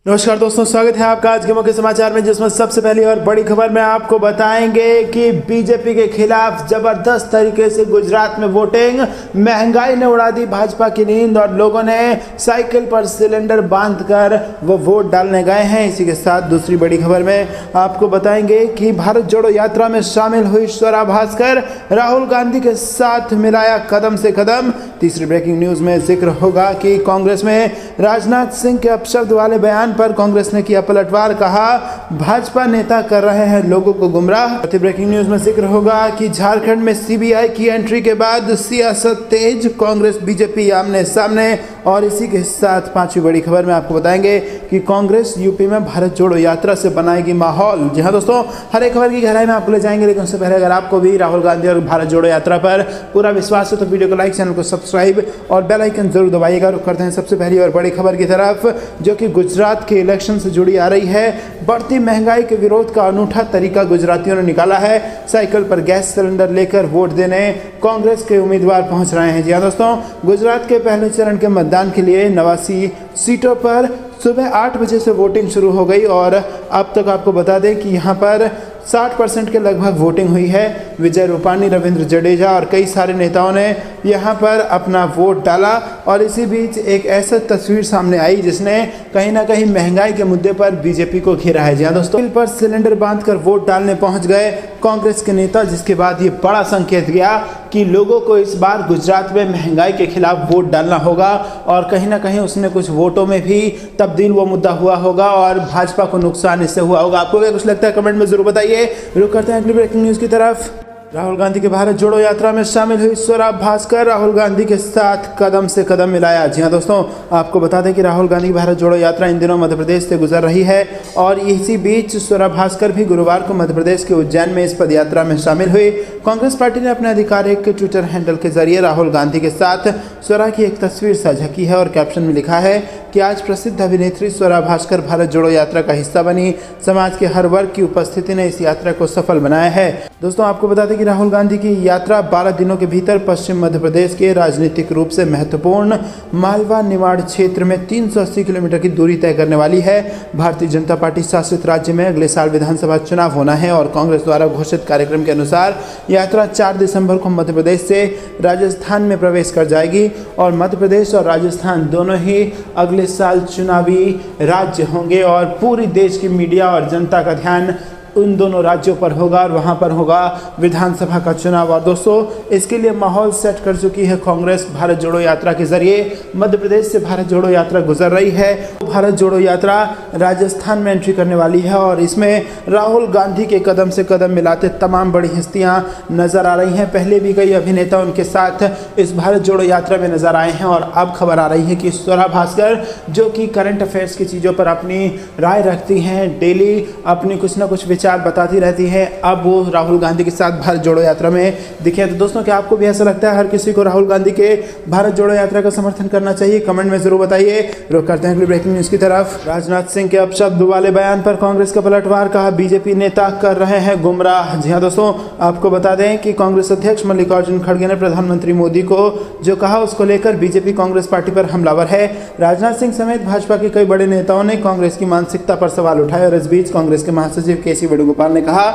नमस्कार दोस्तों, स्वागत है आपका आज के मुख्य समाचार में, जिसमें सबसे पहली और बड़ी खबर में आपको बताएंगे कि बीजेपी के खिलाफ जबरदस्त तरीके से गुजरात में वोटिंग, महंगाई ने उड़ा दी भाजपा की नींद और लोगों ने साइकिल पर सिलेंडर बांधकर वो वोट डालने गए हैं। इसी के साथ दूसरी बड़ी खबर में आपको बताएंगे कि भारत जोड़ो यात्रा में शामिल हुई स्वरा भास्कर, राहुल गांधी के साथ मिलाया कदम से कदम। तीसरी ब्रेकिंग न्यूज में जिक्र होगा कि कांग्रेस में राजनाथ सिंह के अपशब्द वाले बयान पर कांग्रेस ने किया पलटवार, कहा भाजपा नेता कर रहे हैं लोगों को गुमराह। चौथी ब्रेकिंग न्यूज में जिक्र होगा कि झारखंड में सीबीआई की एंट्री के बाद सियासत तेज, कांग्रेस बीजेपी आमने सामने। और इसी के साथ पांचवी बड़ी खबर में आपको बताएंगे कि कांग्रेस यूपी में भारत जोड़ो यात्रा से बनाएगी माहौल। जी हां दोस्तों, हर एक खबर की गहराई में आपको ले जाएंगे, लेकिन उससे पहले अगर आपको भी राहुल गांधी और भारत जोड़ो यात्रा पर पूरा विश्वास है तो वीडियो को लाइक, चैनल को सब्सक्राइब और बेल आइकन जरूर दबाइएगा। रुक करते हैं सबसे पहली और बड़ी खबर की तरफ, जो कि गुजरात के इलेक्शन से जुड़ी आ रही है। बढ़ती महंगाई के विरोध का अनूठा तरीका गुजरातियों ने निकाला है। साइकिल पर गैस सिलेंडर लेकर वोट देने कांग्रेस के उम्मीदवार पहुंच रहे हैं। जी हां दोस्तों, गुजरात के पहले चरण के मतदान के लिए 89 सीटों पर सुबह 8 बजे से वोटिंग शुरू हो गई और अब तक आपको बता दें कि यहां पर 60% के लगभग वोटिंग हुई है। विजय रूपानी, रविंद्र जडेजा और कई सारे नेताओं ने यहां पर अपना वोट डाला और इसी बीच एक ऐसा तस्वीर सामने आई जिसने कहीं ना कहीं महंगाई के मुद्दे पर बीजेपी को घेरा है। जी हां दोस्तों, पर सिलेंडर बांधकर वोट डालने पहुंच गए कांग्रेस के नेता, जिसके बाद ये बड़ा संकेत गया कि लोगों को इस बार गुजरात में महंगाई के खिलाफ वोट डालना होगा और कहीं ना कहीं उसने कुछ वोटों में भी तब्दील वो मुद्दा हुआ होगा और भाजपा को नुकसान इससे हुआ होगा। आपको क्या कुछ लगता है कमेंट में जरूर बताइए। रुक करते हैं अगली ब्रेकिंग न्यूज की तरफ। राहुल गांधी के भारत जोड़ो यात्रा में शामिल हुई स्वरा भास्कर, राहुल गांधी के साथ कदम से कदम मिलाया। जी हां दोस्तों, आपको बता दें कि राहुल गांधी की भारत जोड़ो यात्रा इन दिनों मध्य प्रदेश से गुजर रही है और इसी बीच स्वरा भास्कर भी गुरुवार को मध्य प्रदेश के उज्जैन में इस पद यात्रा में शामिल हुई। कांग्रेस पार्टी ने अपने आधिकारिक ट्विटर हैंडल के जरिए राहुल गांधी के साथ स्वरा की एक तस्वीर साझा की है और कैप्शन में लिखा है कि आज प्रसिद्ध अभिनेत्री स्वरा भास्कर भारत जोड़ो यात्रा का हिस्सा बनी। समाज के हर वर्ग की उपस्थिति ने इस यात्रा को सफल बनाया है। दोस्तों, आपको बता दें कि राहुल गांधी की यात्रा 12 दिनों के भीतर पश्चिम मध्य प्रदेश के राजनीतिक रूप से महत्वपूर्ण मालवा निमाड़ क्षेत्र में 380 किलोमीटर की दूरी तय करने वाली है। भारतीय जनता पार्टी शासित राज्य में अगले साल विधानसभा चुनाव होना है और कांग्रेस द्वारा घोषित कार्यक्रम के अनुसार यात्रा 4 दिसंबर को मध्य प्रदेश से राजस्थान में प्रवेश कर जाएगी और मध्य प्रदेश और राजस्थान दोनों ही अगले साल चुनावी राज्य होंगे और पूरी देश की मीडिया और जनता का ध्यान उन दोनों राज्यों पर होगा और वहां पर होगा विधानसभा का चुनाव। और दोस्तों, इसके लिए माहौल सेट कर चुकी है कांग्रेस। भारत जोड़ो यात्रा के जरिए मध्य प्रदेश से भारत जोड़ो यात्रा गुजर रही है। भारत जोड़ो यात्रा राजस्थान में एंट्री करने वाली है और इसमें राहुल गांधी के कदम से कदम मिलाते तमाम बड़ी हस्तियां नजर आ रही हैं। पहले भी कई अभिनेता उनके साथ इस भारत जोड़ो यात्रा में नजर आए हैं और अब खबर आ रही है कि स्वरा भास्कर, जो कि करंट अफेयर्स की चीज़ों पर अपनी राय रखती हैं, डेली अपनी कुछ ना कुछ विचार बताती रहती है, अब वो राहुल गांधी के साथ भारत जोड़ो यात्रा में दिखे। तो दोस्तों, क्या आपको भी ऐसा लगता है हर किसी को राहुल गांधी के भारत जोड़ो यात्रा का समर्थन करना चाहिए? कमेंट में जरूर बताइए। रुक करते हैं अगली ब्रेकिंग न्यूज की तरफ। राजनाथ सिंह के अपशब्द वाले बयान पर कांग्रेस का पलटवार, कहा बीजेपी नेता कर रहे हैं गुमराह। जी हां दोस्तों, आपको बता दें कि कांग्रेस अध्यक्ष मल्लिकार्जुन खड़गे ने प्रधानमंत्री मोदी को जो कहा उसको लेकर बीजेपी कांग्रेस पार्टी पर हमलावर है। राजनाथ सिंह समेत भाजपा के कई बड़े नेताओं ने कांग्रेस की मानसिकता पर सवाल उठाए और इस बीच कांग्रेस के महासचिव के सी वेणुगोपाल ने कहा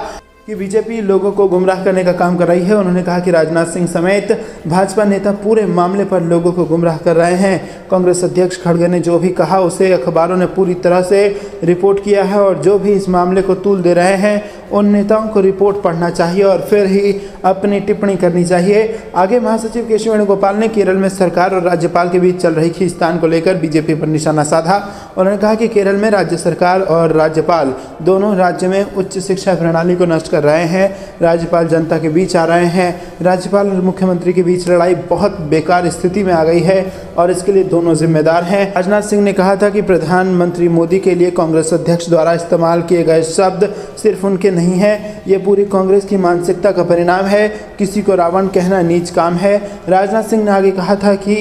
कि बीजेपी लोगों को गुमराह करने का काम कर रही है। उन्होंने कहा कि राजनाथ सिंह समेत भाजपा नेता पूरे मामले पर लोगों को गुमराह कर रहे हैं। कांग्रेस अध्यक्ष खड़गे ने जो भी कहा उसे अखबारों ने पूरी तरह से रिपोर्ट किया है और जो भी इस मामले को तूल दे रहे हैं उन नेताओं को रिपोर्ट पढ़ना चाहिए और फिर ही अपनी टिप्पणी करनी चाहिए। आगे महासचिव के सी वेणुगोपाल ने केरल में सरकार और राज्यपाल के बीच चल रही खींचतान को लेकर बीजेपी पर निशाना साधा। उन्होंने कहा कि केरल में राज्य सरकार और राज्यपाल दोनों राज्य में उच्च शिक्षा प्रणाली को नष्ट कर रहे हैं। राज्यपाल जनता के बीच आ रहे हैं। राज्यपाल और मुख्यमंत्री के बीच लड़ाई बहुत बेकार स्थिति में आ गई है और इसके लिए दोनों जिम्मेदार हैं। राजनाथ सिंह ने कहा था कि प्रधानमंत्री मोदी के लिए कांग्रेस कांग्रेस अध्यक्ष द्वारा इस्तेमाल किए गए शब्द सिर्फ उनके नहीं हैं, ये पूरी कांग्रेस की मानसिकता का परिणाम है। किसी को रावण कहना नीच काम है। राजनाथ सिंह ने आगे कहा था कि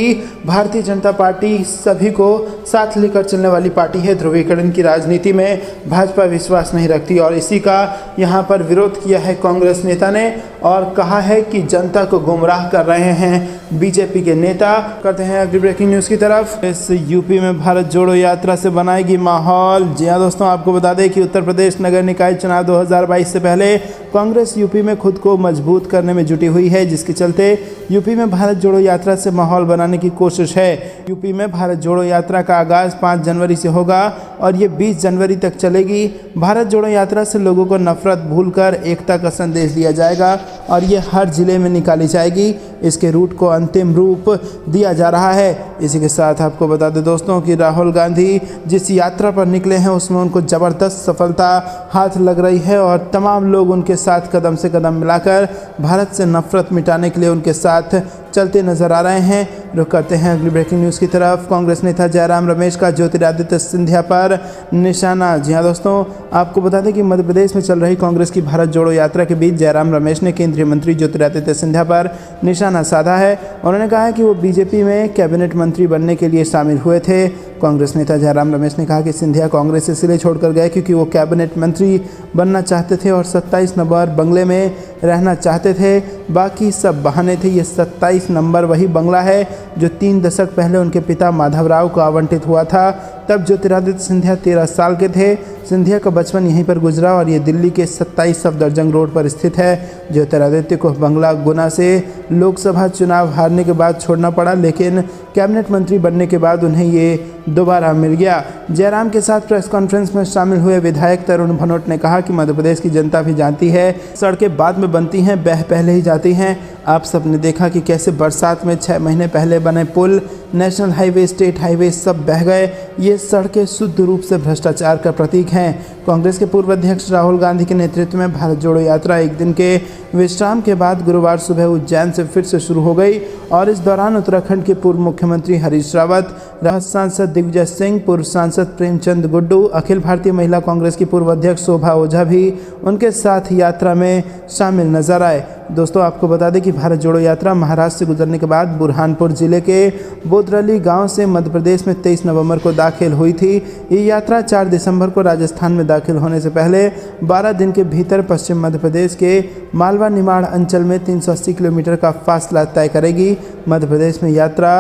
भारतीय जनता पार्टी सभी को साथ लेकर चलने वाली पार्टी है। ध्रुवीकरण की राजनीति में भाजपा विश्वास नहीं रखती और इसी का यहाँ पर विरोध किया है कांग्रेस नेता ने और कहा है कि जनता को गुमराह कर रहे हैं बीजेपी के नेता। करते हैं अगली ब्रेकिंग न्यूज़ की तरफ। इस यूपी में भारत जोड़ो यात्रा से बनाएगी माहौल। जी हाँ दोस्तों, आपको बता दें कि उत्तर प्रदेश नगर निकाय चुनाव 2022 से पहले कांग्रेस यूपी में खुद को मजबूत करने में जुटी हुई है, जिसके चलते यूपी में भारत जोड़ो यात्रा से माहौल बनाने की कोशिश है। यूपी में भारत जोड़ो यात्रा का आगाज़ 5 जनवरी से होगा और ये 20 जनवरी तक चलेगी। भारत जोड़ो यात्रा से लोगों को नफरत भूलकर एकता का संदेश दिया जाएगा और ये हर जिले में निकाली जाएगी। इसके रूट को अंतिम रूप दिया जा रहा है। इसी के साथ आपको बता दें दोस्तों कि राहुल गांधी जिस यात्रा पर निकले हैं उसमें उनको ज़बरदस्त सफलता हाथ लग रही है और तमाम लोग उनके साथ कदम से कदम मिलाकर भारत से नफरत मिटाने के लिए उनके साथ चलते नजर आ रहे हैं। रुक करते हैं अगली ब्रेकिंग न्यूज़ की तरफ। कांग्रेस नेता जयराम रमेश का ज्योतिरादित्य सिंधिया पर निशाना। जी हाँ दोस्तों, आपको बता दें कि मध्य प्रदेश में चल रही कांग्रेस की भारत जोड़ो यात्रा के बीच जयराम रमेश ने केंद्रीय मंत्री ज्योतिरादित्य सिंधिया पर निशाना साधा है। उन्होंने कहा है कि वो बीजेपी में कैबिनेट मंत्री बनने के लिए शामिल हुए थे। कांग्रेस नेता जयराम रमेश ने कहा कि सिंधिया कांग्रेस इसलिए छोड़कर गए क्योंकि वो कैबिनेट मंत्री बनना चाहते थे और 27 नंबर बंगले में रहना चाहते थे। बाकी सब बहाने थे। ये 27 नंबर वही बंगला है जो 3 दशक पहले उनके पिता माधवराव को आवंटित हुआ था। तब ज्योतिरादित्य सिंधिया 13 साल के थे। सिंधिया का बचपन यहीं पर गुजरा और ये दिल्ली के 27 सफदरजंग रोड पर स्थित है। ज्योतिरादित्य को बंगला गुना से लोकसभा चुनाव हारने के बाद छोड़ना पड़ा, लेकिन कैबिनेट मंत्री बनने के बाद उन्हें ये दोबारा मिल गया। जयराम के साथ प्रेस कॉन्फ्रेंस में शामिल हुए विधायक तरुण भनोट ने कहा कि मध्य प्रदेश की जनता भी जानती है, सड़कें बाद में बनती हैं, बह पहले ही जाती हैं। आप सबने देखा कि कैसे बरसात में 6 महीने पहले बने पुल, नेशनल हाईवे, स्टेट हाईवे सब बह गए। ये सड़कें शुद्ध रूप से भ्रष्टाचार का प्रतीक हैं। कांग्रेस के पूर्व अध्यक्ष राहुल गांधी के नेतृत्व में भारत जोड़ो यात्रा एक दिन के विश्राम के बाद गुरुवार सुबह उज्जैन से फिर से शुरू हो गई और इस दौरान उत्तराखंड के पूर्व मुख्यमंत्री हरीश रावत, राजद सांसद दिग्विजय सिंह, पूर्व सांसद प्रेमचंद गुड्डू, अखिल भारतीय महिला कांग्रेस की पूर्व अध्यक्ष शोभा ओझा भी उनके साथ यात्रा में शामिल नजर आए। दोस्तों, आपको बता दें कि भारत जोड़ो यात्रा महाराष्ट्र से गुजरने के बाद बुरहानपुर जिले के बोदरली गांव से मध्य प्रदेश में 23 नवंबर को दाखिल हुई थी। ये यात्रा 4 दिसंबर को राजस्थान में दाखिल होने से पहले 12 दिन के भीतर पश्चिम मध्य प्रदेश के मालवा निमाड़ अंचल में 380 किलोमीटर का फासला तय करेगी। मध्य प्रदेश में यात्रा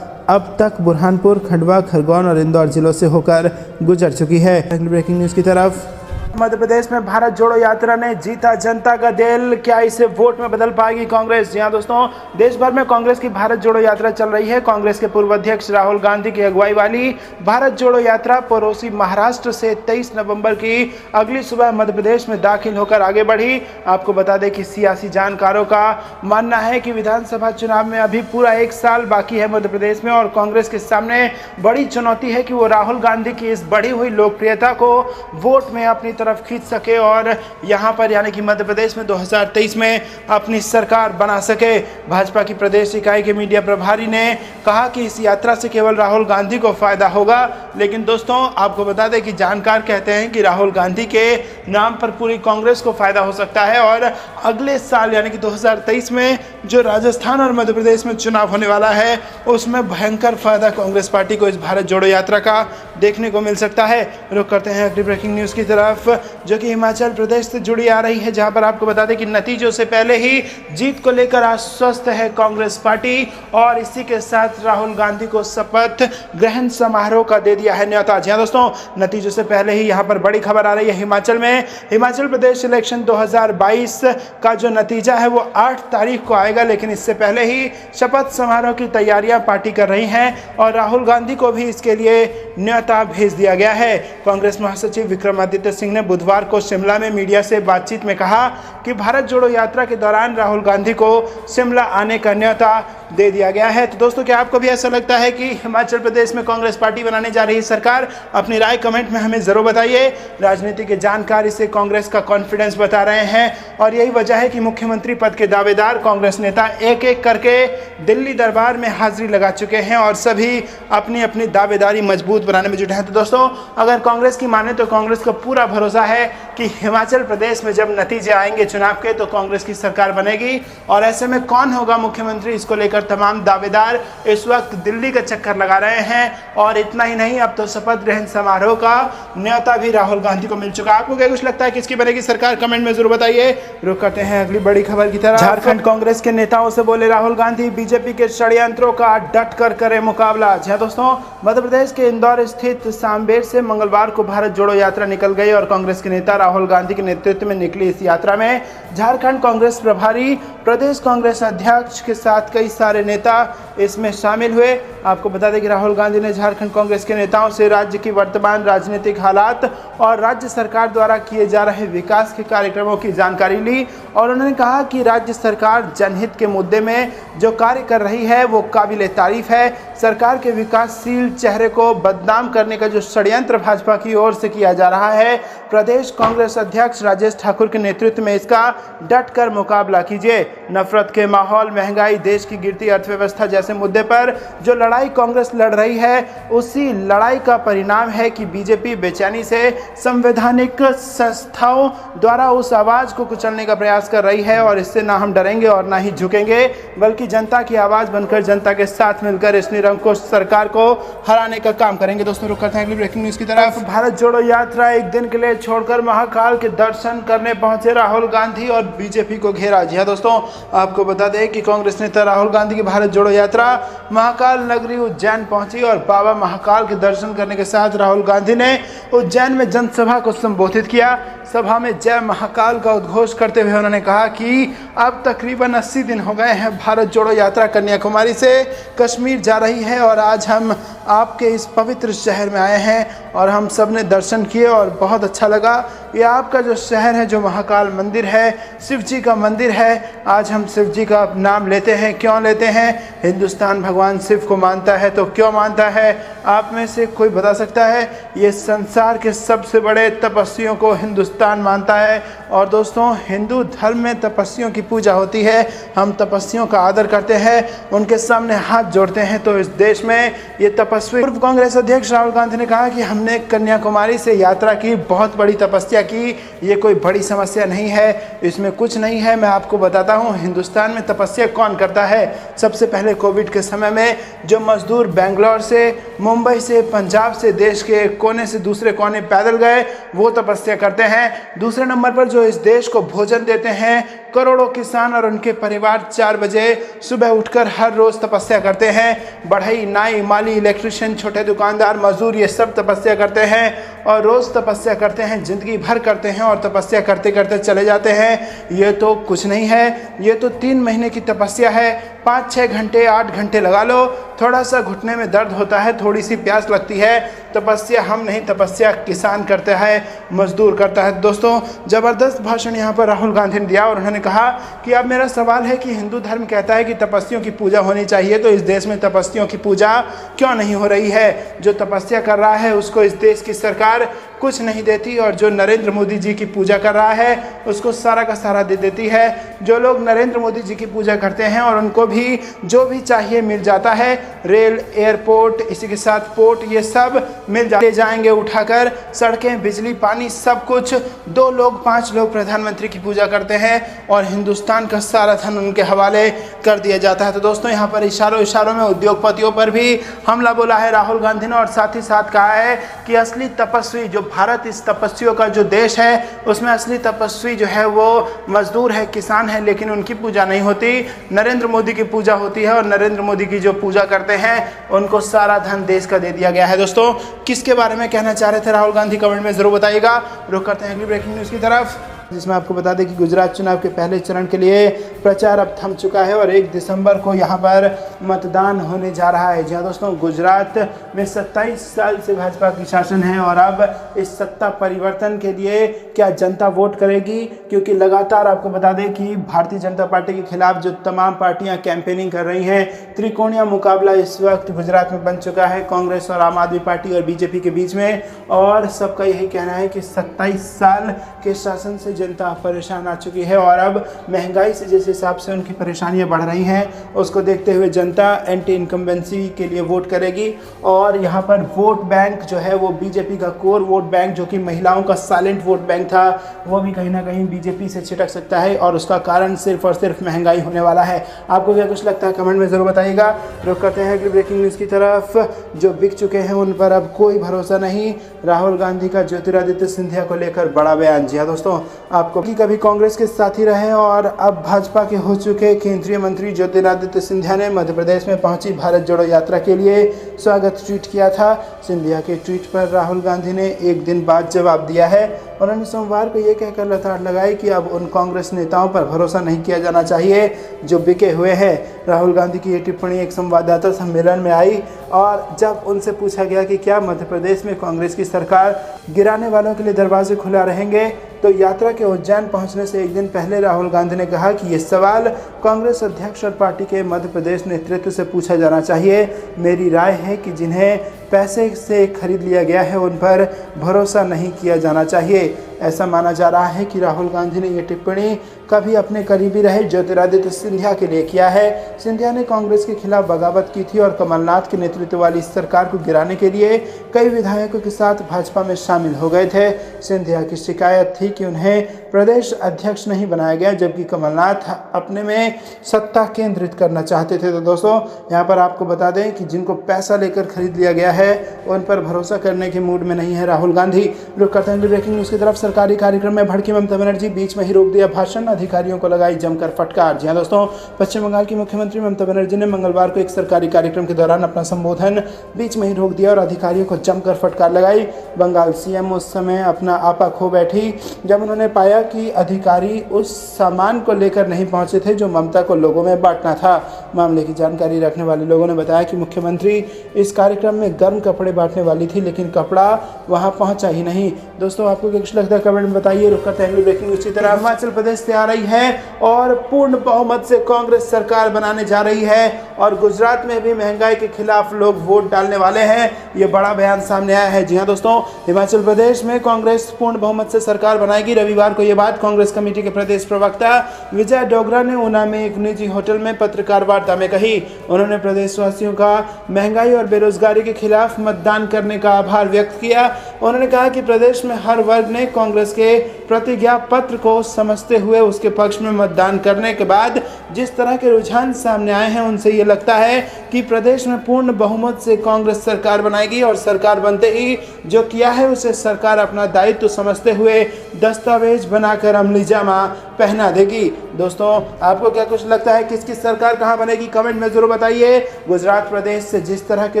अब तक बुरहानपुर, खंडवा, खरगोन और इंदौर जिलों से होकर गुजर चुकी है। अगली ब्रेकिंग न्यूज़ की तरफ। मध्य प्रदेश में भारत जोड़ो यात्रा ने जीता जनता का दिल, क्या इसे वोट में बदल पाएगी कांग्रेस? जी हाँ दोस्तों, देश भर में कांग्रेस की भारत जोड़ो यात्रा चल रही है। कांग्रेस के पूर्व अध्यक्ष राहुल गांधी की अगुवाई वाली भारत जोड़ो यात्रा पड़ोसी महाराष्ट्र से 23 नवंबर की अगली सुबह मध्य प्रदेश में दाखिल होकर आगे बढ़ी। आपको बता दें कि सियासी जानकारों का मानना है कि विधानसभा चुनाव में अभी पूरा 1 साल बाकी है मध्य प्रदेश में और कांग्रेस के सामने बड़ी चुनौती है कि वो राहुल गांधी की इस बढ़ी हुई लोकप्रियता को वोट में अपनी तरफ खींच सके और यहां पर यानी कि मध्य प्रदेश में 2023 में अपनी सरकार बना सके। भाजपा की प्रदेश इकाई के मीडिया प्रभारी ने कहा कि इस यात्रा से केवल राहुल गांधी को फायदा होगा, लेकिन दोस्तों आपको बता दें कि जानकार कहते हैं कि राहुल गांधी के नाम पर पूरी कांग्रेस को फायदा हो सकता है और अगले साल यानी कि 2023 में जो राजस्थान और मध्य प्रदेश में चुनाव होने वाला है उसमें भयंकर फायदा कांग्रेस पार्टी को इस भारत जोड़ो यात्रा का देखने को मिल सकता है। रुक करते हैं अगली ब्रेकिंग न्यूज़ की तरफ, जो कि हिमाचल प्रदेश से जुड़ी आ रही है, जहां पर आपको बता दें कि नतीजों से पहले ही जीत को लेकर आश्वस्त है कांग्रेस पार्टी और इसी के साथ राहुल गांधी को शपथ ग्रहण समारोह का दे दिया है न्योता। जी हाँ दोस्तों, नतीजों से पहले ही यहां पर बड़ी खबर आ रही है हिमाचल में। हिमाचल प्रदेश इलेक्शन 2022 का जो नतीजा है वो 8 तारीख को आएगा, लेकिन इससे पहले ही शपथ समारोह की तैयारियां पार्टी कर रही हैं और राहुल गांधी को भी इसके लिए न्योता भेज दिया गया है। कांग्रेस महासचिव विक्रमादित्य सिंह ने बुधवार को शिमला में मीडिया से बातचीत में कहा कि भारत जोड़ो यात्रा के दौरान राहुल गांधी को शिमला आने का न्योता दे दिया गया है। तो दोस्तों, क्या आपको भी ऐसा लगता है कि हिमाचल प्रदेश में कांग्रेस पार्टी बनाने जा रही सरकार? अपनी राय कमेंट में हमें जरूर बताइए। राजनीति के जानकार इसे कांग्रेस का कॉन्फिडेंस बता रहे हैं और यही वजह है कि मुख्यमंत्री पद के दावेदार कांग्रेस नेता एक एक करके दिल्ली दरबार में हाजिरी लगा चुके हैं और सभी अपनी अपनी दावेदारी मजबूत बनाने में जुटे हैं। तो दोस्तों, अगर कांग्रेस की माने तो कांग्रेस को पूरा भरोसा है कि हिमाचल प्रदेश में जब नतीजे आएंगे चुनाव के तो कांग्रेस की सरकार बनेगी। और ऐसे में कौन होगा मुख्यमंत्री, इसको लेकर तमाम दावेदार इस वक्त दिल्ली का चक्कर लगा रहे हैं। और इतना ही नहीं, अब तो शपथ ग्रहण समारोह का न्योता भी राहुल गांधी को मिल चुका। आपको क्या कुछ लगता है, किसकी बनेगी सरकार? कमेंट में जरूर बताइए। रुक करते हैं अगली बड़ी खबर की तरफ। झारखंड कांग्रेस के नेताओं से बोले राहुल गांधी, बीजेपी के षड्यंत्रों का डट कर करे मुकाबला। जी दोस्तों, मध्य प्रदेश के इंदौर स्थित सांबेर से मंगलवार को भारत जोड़ो यात्रा निकल गई और कांग्रेस के नेता राहुल गांधी के नेतृत्व में निकली इस यात्रा में झारखंड कांग्रेस प्रभारी, प्रदेश कांग्रेस अध्यक्ष के साथ कई सारे नेता इसमें शामिल हुए। आपको बता दें कि राहुल गांधी ने झारखंड कांग्रेस के नेताओं से राज्य की वर्तमान राजनीतिक हालात और राज्य सरकार द्वारा किए जा रहे विकास के कार्यक्रमों की जानकारी ली और उन्होंने कहा कि राज्य सरकार जनहित के मुद्दे में जो कार्य कर रही है वो काबिले तारीफ है। सरकार के विकासशील चेहरे को बदनाम करने का जो षड्यंत्र भाजपा की ओर से किया जा रहा है, प्रदेश कांग्रेस अध्यक्ष राजेश ठाकुर के नेतृत्व में इसका डट कर मुकाबला कीजिए। नफरत के माहौल, महंगाई, देश की गिरती अर्थव्यवस्था जैसे मुद्दे पर जो लड़ाई कांग्रेस लड़ रही है, उसी लड़ाई का परिणाम है कि बीजेपी बेचैनी से संवैधानिक संस्थाओं द्वारा उस आवाज को कुचलने का प्रयास कर रही है और इससे ना हम डरेंगे और ना ही झुकेंगे, बल्कि जनता की आवाज बनकर जनता के साथ मिलकर इस निरंकुश सरकार को हराने का काम करेंगे। दोस्तों, रुक करते हैं अगली ब्रेकिंग न्यूज की तरफ। भारत जोड़ो यात्रा एक दिन के लिए छोड़कर महाकाल के दर्शन करने पहुंचे राहुल गांधी और बीजेपी को घेरा। जी हाँ दोस्तों, आपको बता दें कि कांग्रेस नेता राहुल गांधी की भारत जोड़ो यात्रा महाकाल नगरी उज्जैन पहुंची और बाबा महाकाल के दर्शन करने के साथ राहुल गांधी ने उज्जैन में जनसभा को संबोधित किया। सभा में जय महाकाल का उद्घोष करते हुए उन्होंने कहा कि अब तकरीबन 80 दिन हो गए हैं भारत जोड़ो यात्रा कन्याकुमारी से कश्मीर जा रही है और आज हम आपके इस पवित्र शहर में आए हैं और हम सब ने दर्शन किए और बहुत अच्छा लगा। ये आपका जो शहर है, जो महाकाल मंदिर है, शिव जी का मंदिर है। आज हम शिव जी का नाम लेते हैं। क्यों लेते हैं? हिंदुस्तान भगवान शिव को मानता है, तो क्यों मानता है? आप में से कोई बता सकता है? ये संसार के सबसे बड़े तपस्वियों को हिंदुस्तान मानता है और दोस्तों, हिंदू धर्म में तपस्वियों की पूजा होती है। हम तपस्वियों का आदर करते हैं, उनके सामने हाथ जोड़ते हैं। तो इस देश में ये तपस्वी, पूर्व कांग्रेस अध्यक्ष राहुल गांधी ने कहा कि हमने कन्याकुमारी से यात्रा की, बहुत बड़ी तपस्या की, ये कोई बड़ी समस्या नहीं है, इसमें कुछ नहीं है। मैं आपको बताता हूँ हिंदुस्तान में तपस्या कौन करता है। सबसे पहले कोविड के समय में जो मजदूर बेंगलोर से, मुंबई से, पंजाब से, देश के एक कोने से दूसरे कोने पैदल गए, वो तपस्या करते हैं। दूसरे नंबर पर जो इस देश को भोजन देते हैं, करोड़ों किसान और उनके परिवार 4 बजे सुबह उठकर हर रोज तपस्या करते हैं। बढ़ई, नाई, माली, इलेक्ट्रिशियन, छोटे दुकानदार, मजदूर, ये सब तपस्या करते हैं और रोज तपस्या करते हैं, जिंदगी भर करते हैं और तपस्या करते करते चले जाते हैं। ये तो कुछ नहीं है, ये तो 3 महीने की तपस्या है। 5-6 घंटे, 8 घंटे लगा लो, थोड़ा सा घुटने में दर्द होता है, थोड़ी सी प्यास लगती है। तपस्या हम नहीं, तपस्या किसान करता है, मजदूर करता है। दोस्तों, जबरदस्त भाषण यहाँ पर राहुल गांधी ने दिया और उन्होंने कहा कि अब मेरा सवाल है कि हिंदू धर्म कहता है कि तपस्वियों की पूजा होनी चाहिए, तो इस देश में तपस्वियों की पूजा क्यों नहीं हो रही है? जो तपस्या कर रहा है उसको इस देश की सरकार कुछ नहीं देती और जो नरेंद्र मोदी जी की पूजा कर रहा है उसको सारा का सारा दे देती है। जो लोग नरेंद्र मोदी जी की पूजा करते हैं और उनको भी जो भी चाहिए मिल जाता है, रेल, एयरपोर्ट, इसी के साथ पोर्ट, ये सब मिल जाएंगे उठाकर। सड़कें, बिजली, पानी, सब कुछ। 2 लोग, 5 लोग प्रधानमंत्री की पूजा करते हैं और हिंदुस्तान का सारा धन उनके हवाले कर दिया जाता है। तो दोस्तों, यहाँ पर इशारों इशारों में उद्योगपतियों पर भी हमला बोला है राहुल गांधी ने और साथ ही साथ कहा है कि असली तपस्वी, जो भारत इस तपस्वियों का जो देश है, उसमें असली तपस्वी जो है वो मजदूर है, किसान है, लेकिन उनकी पूजा नहीं होती, नरेंद्र मोदी की पूजा होती है और नरेंद्र मोदी की जो पूजा करते हैं उनको सारा धन देश का दे दिया गया है। दोस्तों, किसके बारे में कहना चाह रहे थे राहुल गांधी, कमेंट में जरूर बताइएगा। रुक करते हैं अगली ब्रेकिंग न्यूज की तरफ। जिसमें आपको बता दें कि गुजरात चुनाव के पहले चरण के लिए प्रचार अब थम चुका है और 1 दिसंबर को यहाँ पर मतदान होने जा रहा है। जी हाँ दोस्तों, गुजरात में 27 साल से भाजपा की शासन है और अब इस सत्ता परिवर्तन के लिए क्या जनता वोट करेगी, क्योंकि लगातार आपको बता दें कि भारतीय जनता पार्टी के खिलाफ जो तमाम पार्टियां कैंपेनिंग कर रही हैं, त्रिकोणीय मुकाबला इस वक्त गुजरात में बन चुका है कांग्रेस और आम आदमी पार्टी और बीजेपी के बीच में। और सबका यही कहना है कि 27 साल के शासन से जनता परेशान आ चुकी है और अब महंगाई से जिस हिसाब से उनकी परेशानियां बढ़ रही हैं, उसको देखते हुए जनता एंटी इनकम्बेंसी के लिए वोट करेगी। और यहाँ पर वोट बैंक जो है वो बीजेपी का कोर वोट बैंक, जो कि महिलाओं का साइलेंट वोट बैंक था, वो भी कहीं ना कहीं बीजेपी से छिटक सकता है और उसका कारण सिर्फ और सिर्फ महंगाई होने वाला है। आपको क्या कुछ लगता है कमेंट में ज़रूर बताइएगा। रुक करते हैं अगली ब्रेकिंग न्यूज़ की तरफ। जो बिक चुके हैं उन पर अब कोई भरोसा नहीं, राहुल गांधी का ज्योतिरादित्य सिंधिया को लेकर बड़ा बयान। जी हाँ दोस्तों, आपको कि कभी कांग्रेस के साथी रहे और अब भाजपा के हो चुके केंद्रीय मंत्री ज्योतिरादित्य सिंधिया ने मध्य प्रदेश में पहुंची भारत जोड़ो यात्रा के लिए स्वागत ट्वीट किया था। सिंधिया के ट्वीट पर राहुल गांधी ने एक दिन बाद जवाब दिया है। उन्होंने सोमवार को ये कहकर लताड़ लगाई कि अब उन कांग्रेस नेताओं पर भरोसा नहीं किया जाना चाहिए जो बिके हुए हैं। राहुल गांधी की ये टिप्पणी एक संवाददाता सम्मेलन में आई और जब उनसे पूछा गया कि क्या मध्य प्रदेश में कांग्रेस की सरकार गिराने वालों के लिए दरवाजे खुला रहेंगे, तो यात्रा के उज्जैन पहुंचने से एक दिन पहले राहुल गांधी ने कहा कि ये सवाल कांग्रेस अध्यक्ष और पार्टी के मध्य प्रदेश नेतृत्व से पूछा जाना चाहिए। मेरी राय है कि जिन्हें पैसे से खरीद लिया गया है उन पर भरोसा नहीं किया जाना चाहिए। ऐसा माना जा रहा है कि राहुल गांधी ने यह टिप्पणी कभी अपने करीबी रहे ज्योतिरादित्य सिंधिया के लिए किया है। सिंधिया ने कांग्रेस के खिलाफ बगावत की थी और कमलनाथ के नेतृत्व वाली इस सरकार को गिराने के लिए कई विधायकों के साथ भाजपा में शामिल हो गए थे। सिंधिया की शिकायत थी कि उन्हें प्रदेश अध्यक्ष नहीं बनाया गया, जबकि कमलनाथ अपने में सत्ता केंद्रित करना चाहते थे। तो दोस्तों, यहाँ पर आपको बता दें कि जिनको पैसा लेकर खरीद लिया गया है उन पर भरोसा करने के मूड में नहीं है राहुल गांधी। रुक करते हैं ब्रेकिंग न्यूज़ की तरफ। सरकारी कार्यक्रम में भड़की ममता बनर्जी, बीच में ही रोक दिया भाषण, अधिकारियों को लगाई जमकर फटकार। जी हाँ दोस्तों, पश्चिम बंगाल की मुख्यमंत्री ममता बनर्जी ने मंगलवार को एक सरकारी कार्यक्रम के दौरान अपना संबोधन बीच में ही रोक दिया और अधिकारियों को जमकर फटकार लगाई। बंगाल सीएम उस समय अपना आपा खो बैठी जब उन्होंने पाया कि अधिकारी उस सामान को लेकर नहीं पहुंचे थे जो ममता को लोगों में बांटना था। मामले की जानकारी रखने वाले लोगों ने बताया कि मुख्यमंत्री इस कार्यक्रम में गर्म कपड़े बांटने वाली थी, लेकिन कपड़ा वहां पहुंचा ही नहीं। दोस्तों, आपको क्या कुछ लगता है कमेंट में बताइए। रुक करते हैं ब्रेकिंग न्यूज़ की तरफ। हिमाचल प्रदेश से आ रही है और पूर्ण बहुमत से कांग्रेस सरकार बनाने जा रही है और गुजरात में भी महंगाई के खिलाफ लोग वोट डालने वाले हैं। ये बड़ा बयान सामने आया है। जी हाँ दोस्तों, हिमाचल प्रदेश में कांग्रेस पूर्ण बहुमत से सरकार बनाएगी। रविवार को यह बात कांग्रेस कमेटी के प्रदेश प्रवक्ता विजय डोगरा ने ऊना में एक निजी होटल में पत्रकार वार्ता में कही। उन्होंने प्रदेशवासियों का महंगाई और बेरोजगारी के खिलाफ मतदान करने का आभार व्यक्त किया। उन्होंने कहा कि प्रदेश में हर वर्ग ने कांग्रेस के प्रतिज्ञा पत्र को समझते हुए उसके पक्ष में मतदान करने के बाद जिस तरह के रुझान सामने आए हैं, उनसे ये लगता है कि प्रदेश में पूर्ण बहुमत से कांग्रेस सरकार बनाएगी और सरकार बनते ही जो किया है उसे सरकार अपना दायित्व समझते हुए दस्तावेज बनाकर अमलीजामा पहना देगी। दोस्तों, आपको क्या कुछ लगता है किसकी सरकार कहां बनेगी, कमेंट में जरूर बताइए। गुजरात प्रदेश से जिस तरह के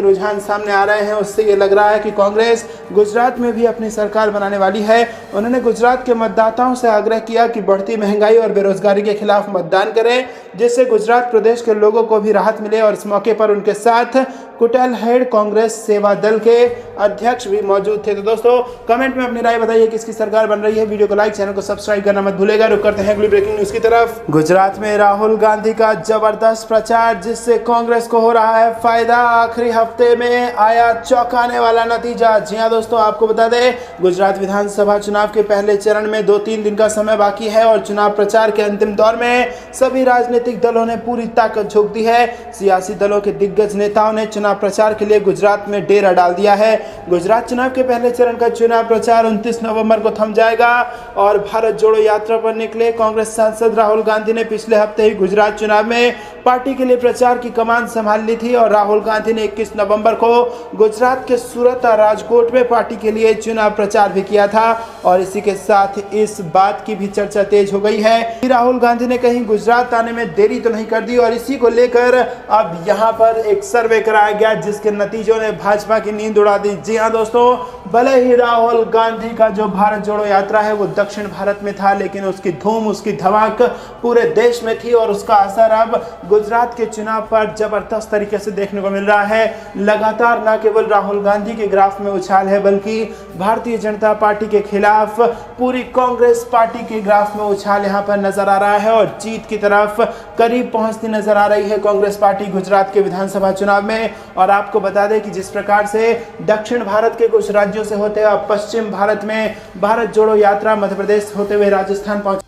रुझान सामने आ रहे हैं उससे ये लग रहा है कि कांग्रेस गुजरात में भी अपनी सरकार बनाने वाली है। उन्होंने गुजरात के मतदाताओं से आग्रह किया कि बढ़ती महंगाई और बेरोजगारी के खिलाफ मतदान करें, जिससे गुजरात प्रदेश के लोगों को भी राहत मिले। और इस मौके पर उनके साथ कुटेल हेड कांग्रेस सेवा दल के अध्यक्ष भी मौजूद थे। तो दोस्तों, कमेंट में अपनी राय बताइए किसकी सरकार बन रही है। वीडियो को लाइक, चैनल को सब्सक्राइब करना मत भूलेगा। रुक करते हैं अगली ब्रेकिंग न्यूज़ की तरफ। गुजरात में राहुल गांधी का जबरदस्त प्रचार, जिससे कांग्रेस को हो रहा है फायदा। आखिरी हफ्ते में आया चौंकाने वाला नतीजा। जी हां दोस्तों, आपको बता दें गुजरात विधानसभा चुनाव के पहले चरण में 2-3 दिन का समय बाकी है और चुनाव प्रचार के अंतिम दौर में सभी राजनीतिक दलों ने पूरी ताकत झोंक दी है। सियासी दलों के दिग्गज नेताओं ने चुनाव प्रचार के लिए गुजरात में डेरा डाल दिया है। गुजरात चुनाव के पहले चरण का चुनाव प्रचार 29 नवंबर को थम जाएगा और भारत जोड़ो यात्रा पर निकले कांग्रेस सांसद राहुल गांधी ने पिछले हफ्ते ही गुजरात चुनाव में पार्टी के लिए प्रचार की कमान संभाल ली थी और राहुल गांधी ने 21 नवंबर को गुजरात के सूरत और राजकोट में पार्टी के लिए चुनाव प्रचार भी किया था। और इसी के साथ इस बात की भी चर्चा तेज हो गई है कि राहुल गांधी ने कहीं गुजरात आने में देरी तो नहीं कर दी और इसी को लेकर अब यहां पर एक सर्वे कराया गया जिसके नतीजों ने भाजपा की नींद उड़ा दी। जी हां दोस्तों, भले ही राहुल गांधी का जो भारत जोड़ो यात्रा है वो दक्षिण भारत में था, लेकिन उसकी धूम, उसकी धमाक पूरे देश में थी और उसका असर अब गुजरात के चुनाव पर जबरदस्त तरीके से देखने को मिल रहा है। लगातार न केवल राहुल गांधी के ग्राफ में उछाल है, बल्कि भारतीय जनता पार्टी के खिलाफ पूरी कांग्रेस पार्टी के ग्राफ में उछाल यहां पर नजर आ रहा है और जीत की तरफ करीब पहुंचती नजर आ रही है कांग्रेस पार्टी गुजरात के विधानसभा चुनाव में। और आपको बता दें कि जिस प्रकार से दक्षिण भारत के कुछ राज्यों से होते हुए पश्चिम भारत में भारत जोड़ो यात्रा मध्य प्रदेश होते हुए राजस्थान पहुंच